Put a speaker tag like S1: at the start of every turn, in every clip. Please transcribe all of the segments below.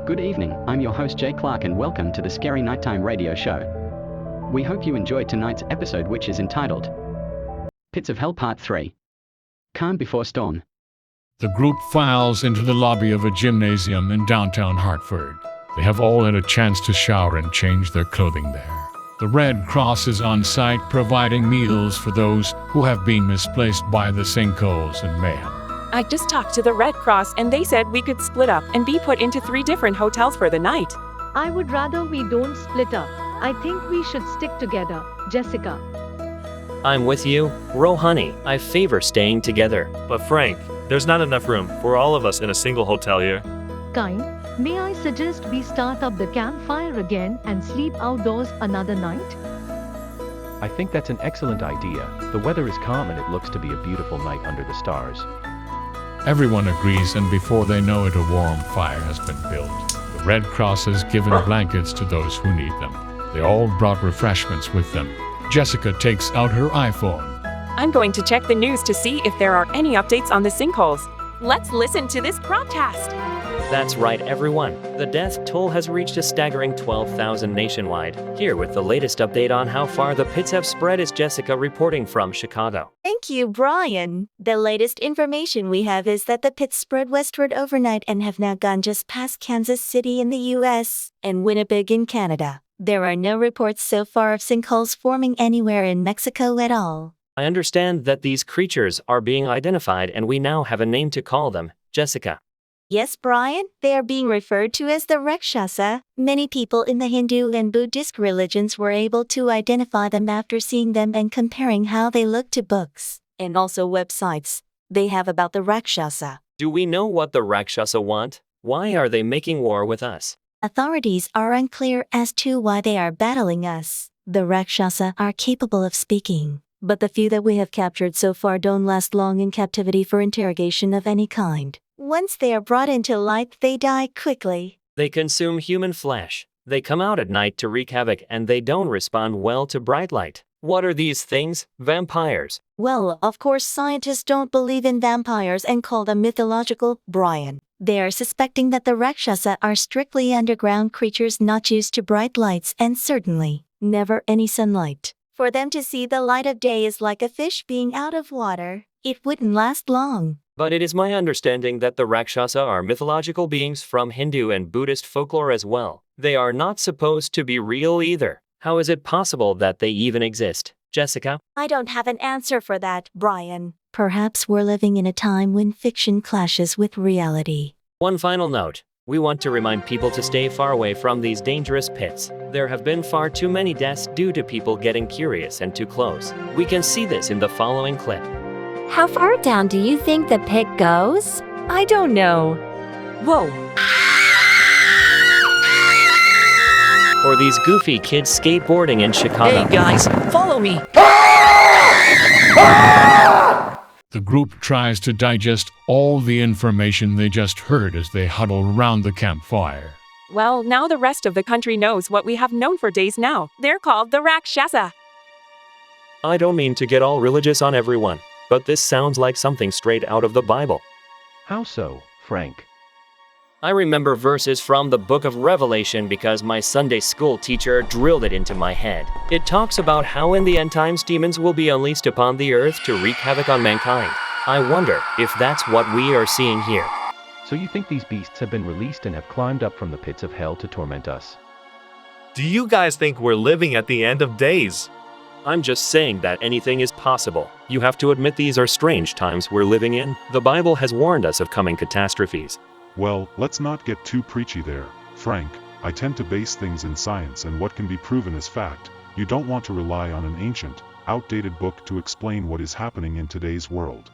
S1: Good evening, I'm your host Jay Clark and welcome to the Scary Nighttime Radio Show. We hope you enjoyed tonight's episode, which is entitled Pits of Hell Part 3. Calm Before Storm.
S2: The group files into the lobby of a gymnasium in downtown Hartford. They have all had a chance to shower and change their clothing there. The Red Cross is on site providing meals for those who have been misplaced by the sinkholes and mayhem.
S3: I just talked to the Red Cross and they said we could split up and be put into 3 different hotels for the night.
S4: I would rather we don't split up. I think we should stick together, Jessica.
S5: I'm with you, Rohani. I favor staying together.
S6: But Frank, there's not enough room for all of us in a single hotel here.
S4: Kind, may I suggest we start up the campfire again and sleep outdoors another night?
S7: I think that's an excellent idea. The weather is calm and it looks to be a beautiful night under the stars.
S2: Everyone agrees, and before they know it, a warm fire has been built. The Red Cross has given blankets to those who need them. They all brought refreshments with them. Jessica takes out her iPhone.
S3: I'm going to check the news to see if there are any updates on the sinkholes. Let's listen to this broadcast.
S5: That's right, everyone. The death toll has reached a staggering 12,000 nationwide. Here with the latest update on how far the pits have spread is Jessica reporting from Chicago.
S8: Thank you, Brian. The latest information we have is that the pits spread westward overnight and have now gone just past Kansas City in the U.S. and Winnipeg in Canada. There are no reports so far of sinkholes forming anywhere in Mexico at all.
S5: I understand that these creatures are being identified and we now have a name to call them, Jessica.
S8: Yes, Brian, they are being referred to as the Rakshasa. Many people in the Hindu and Buddhist religions were able to identify them after seeing them and comparing how they look to books and also websites they have about the Rakshasa.
S5: Do we know what the Rakshasa want? Why are they making war with us?
S8: Authorities are unclear as to why they are battling us. The Rakshasa are capable of speaking, but the few that we have captured so far don't last long in captivity for interrogation of any kind. Once they are brought into light, they die quickly.
S5: They consume human flesh. They come out at night to wreak havoc and they don't respond well to bright light. What are these things? Vampires.
S8: Well, of course scientists don't believe in vampires and call them mythological, Brian. They are suspecting that the Rakshasa are strictly underground creatures not used to bright lights and certainly never any sunlight. For them to see the light of day is like a fish being out of water. It wouldn't last long.
S5: But it is my understanding that the Rakshasa are mythological beings from Hindu and Buddhist folklore as well. They are not supposed to be real either. How is it possible that they even exist, Jessica?
S8: I don't have an answer for that, Brian. Perhaps we're living in a time when fiction clashes with reality.
S5: One final note. We want to remind people to stay far away from these dangerous pits. There have been far too many deaths due to people getting curious and too close. We can see this in the following clip.
S9: How far down do you think the pit goes?
S3: I don't know. Whoa.
S5: Or these goofy kids skateboarding in Chicago.
S3: Hey guys, follow me.
S2: The group tries to digest all the information they just heard as they huddle around the campfire.
S3: Well, now the rest of the country knows what we have known for days now. They're called the Rakshasa.
S6: I don't mean to get all religious on everyone, but this sounds like something straight out of the Bible.
S7: How so, Frank?
S5: I remember verses from the book of Revelation because my Sunday school teacher drilled it into my head. It talks about how in the end times demons will be unleashed upon the earth to wreak havoc on mankind. I wonder if that's what we are seeing here.
S7: So you think these beasts have been released and have climbed up from the pits of hell to torment us?
S6: Do you guys think we're living at the end of days? I'm just saying that anything is possible. You have to admit these are strange times we're living in. The Bible has warned us of coming catastrophes.
S10: Well, let's not get too preachy there, Frank. I tend to base things in science and what can be proven as fact. You don't want to rely on an ancient, outdated book to explain what is happening in today's world.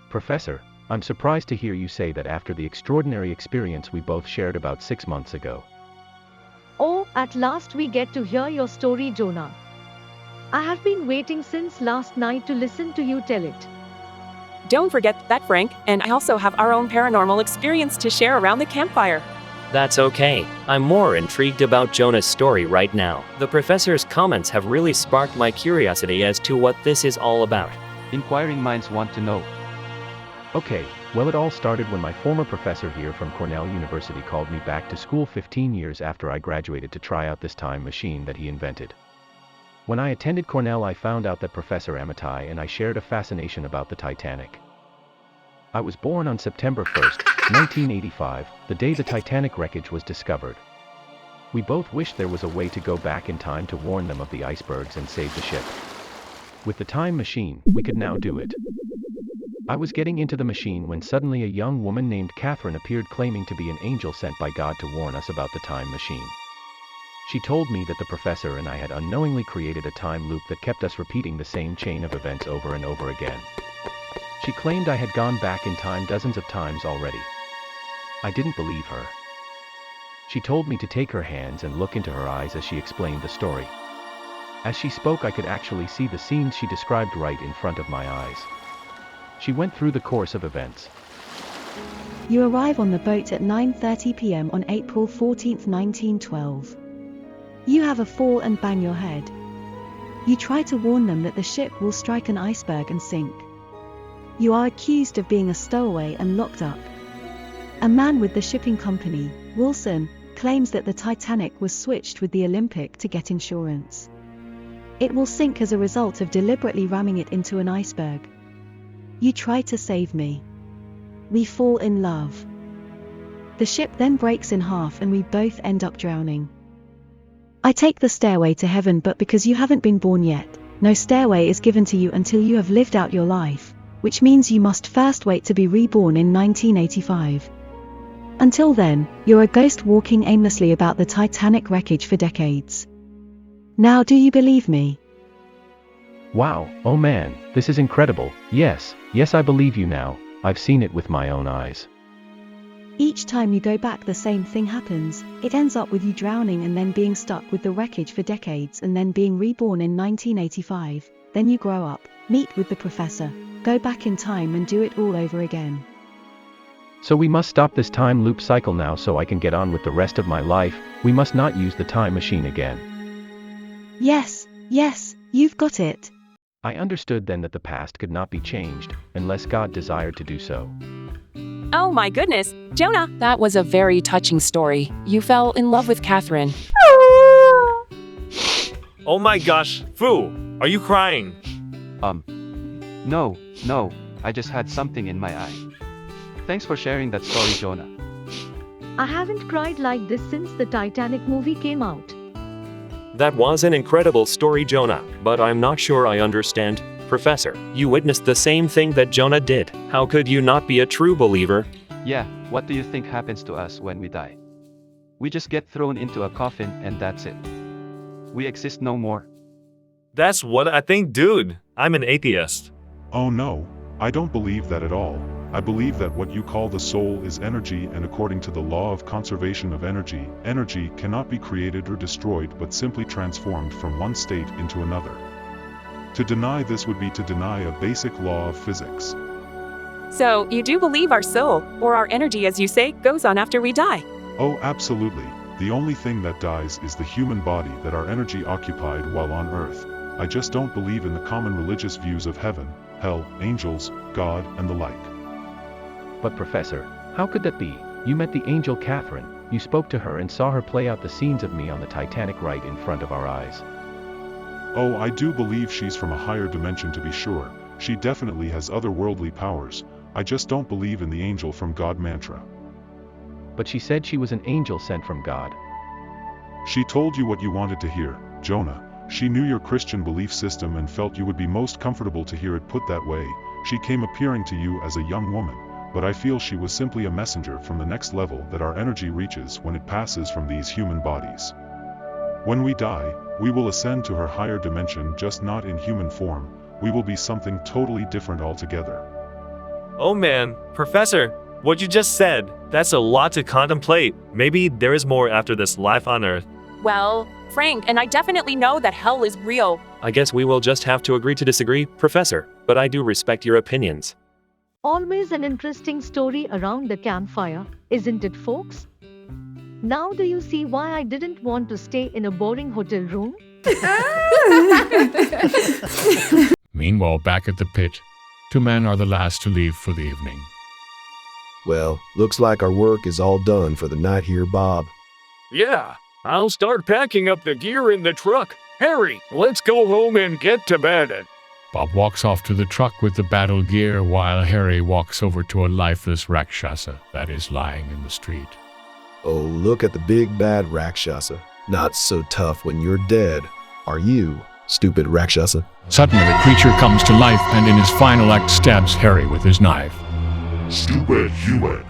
S7: Professor, I'm surprised to hear you say that after the extraordinary experience we both shared about 6 months ago.
S4: Oh, at last we get to hear your story, Jonah. I have been waiting since last night to listen to you tell it.
S3: Don't forget that, Frank, and I also have our own paranormal experience to share around the campfire.
S5: That's okay. I'm more intrigued about Jonah's story right now. The professor's comments have really sparked my curiosity as to what this is all about.
S11: Inquiring minds want to know.
S7: Okay, well it all started when my former professor here from Cornell University called me back to school 15 years after I graduated to try out this time machine that he invented. When I attended Cornell I found out that Professor Amitai and I shared a fascination about the Titanic. I was born on September 1st, 1985, the day the Titanic wreckage was discovered. We both wished there was a way to go back in time to warn them of the icebergs and save the ship. With the time machine, we could now do it. I was getting into the machine when suddenly a young woman named Catherine appeared claiming to be an angel sent by God to warn us about the time machine. She told me that the professor and I had unknowingly created a time loop that kept us repeating the same chain of events over and over again. She claimed I had gone back in time dozens of times already. I didn't believe her. She told me to take her hands and look into her eyes as she explained the story. As she spoke I could actually see the scenes she described right in front of my eyes. She went through the course of events.
S11: You arrive on the boat at 9:30 p.m. on April 14, 1912. You have a fall and bang your head. You try to warn them that the ship will strike an iceberg and sink. You are accused of being a stowaway and locked up. A man with the shipping company, Wilson, claims that the Titanic was switched with the Olympic to get insurance. It will sink as a result of deliberately ramming it into an iceberg. You try to save me. We fall in love. The ship then breaks in half and we both end up drowning. I take the stairway to heaven, but because you haven't been born yet, no stairway is given to you until you have lived out your life, which means you must first wait to be reborn in 1985. Until then, you're a ghost walking aimlessly about the Titanic wreckage for decades. Now do you believe me?
S7: Wow, oh man, this is incredible. Yes, I believe you now. I've seen it with my own eyes.
S11: Each time you go back the same thing happens. It ends up with you drowning and then being stuck with the wreckage for decades and then being reborn in 1985. Then you grow up, meet with the professor, go back in time and do it all over again.
S7: So we must stop this time loop cycle now so I can get on with the rest of my life. We must not use the time machine again.
S11: Yes, you've got it.
S7: I understood then that the past could not be changed, unless God desired to do so.
S3: Oh my goodness, Jonah, that was a very touching story. You fell in love with Catherine.
S6: Oh my gosh, Fu, are you crying?
S12: No, I just had something in my eye. Thanks for sharing that story, Jonah.
S4: I haven't cried like this since the Titanic movie came out.
S5: That was an incredible story, Jonah, but I'm not sure I understand. Professor, you witnessed the same thing that Jonah did. How could you not be a true believer?
S12: Yeah, what do you think happens to us when we die? We just get thrown into a coffin and that's it. We exist no more.
S6: That's what I think, dude. I'm an atheist.
S10: Oh no, I don't believe that at all. I believe that what you call the soul is energy, and according to the law of conservation of energy, energy cannot be created or destroyed but simply transformed from one state into another. To deny this would be to deny a basic law of physics.
S3: So, you do believe our soul, or our energy as you say, goes on after we die?
S10: Oh, absolutely. The only thing that dies is the human body that our energy occupied while on Earth. I just don't believe in the common religious views of heaven, hell, angels, God, and the like.
S7: But Professor, how could that be? You met the angel Catherine, you spoke to her and saw her play out the scenes of me on the Titanic right in front of our eyes.
S10: Oh, I do believe she's from a higher dimension, to be sure. She definitely has otherworldly powers. I just don't believe in the angel from God mantra.
S7: But she said she was an angel sent from God.
S10: She told you what you wanted to hear, Jonah. She knew your Christian belief system and felt you would be most comfortable to hear it put that way. She came appearing to you as a young woman, but I feel she was simply a messenger from the next level that our energy reaches when it passes from these human bodies. When we die, we will ascend to her higher dimension, just not in human form. We will be something totally different altogether.
S6: Oh man, Professor, what you just said, that's a lot to contemplate. Maybe there is more after this life on Earth.
S3: Well, Frank, and I definitely know that hell is real.
S5: I guess we will just have to agree to disagree, Professor, but I do respect your opinions.
S4: Always an interesting story around the campfire, isn't it, folks? Now do you see why I didn't want to stay in a boring hotel room?
S2: Meanwhile, back at the pit, two men are the last to leave for the evening.
S13: Well, looks like our work is all done for the night here, Bob.
S2: Yeah, I'll start packing up the gear in the truck. Harry, let's go home and get to bed. Bob walks off to the truck with the battle gear while Harry walks over to a lifeless Rakshasa that is lying in the street.
S13: Oh, look at the big bad Rakshasa. Not so tough when you're dead, are you, stupid Rakshasa?
S2: Suddenly the creature comes to life and in his final act stabs Harry with his knife.
S10: Stupid human.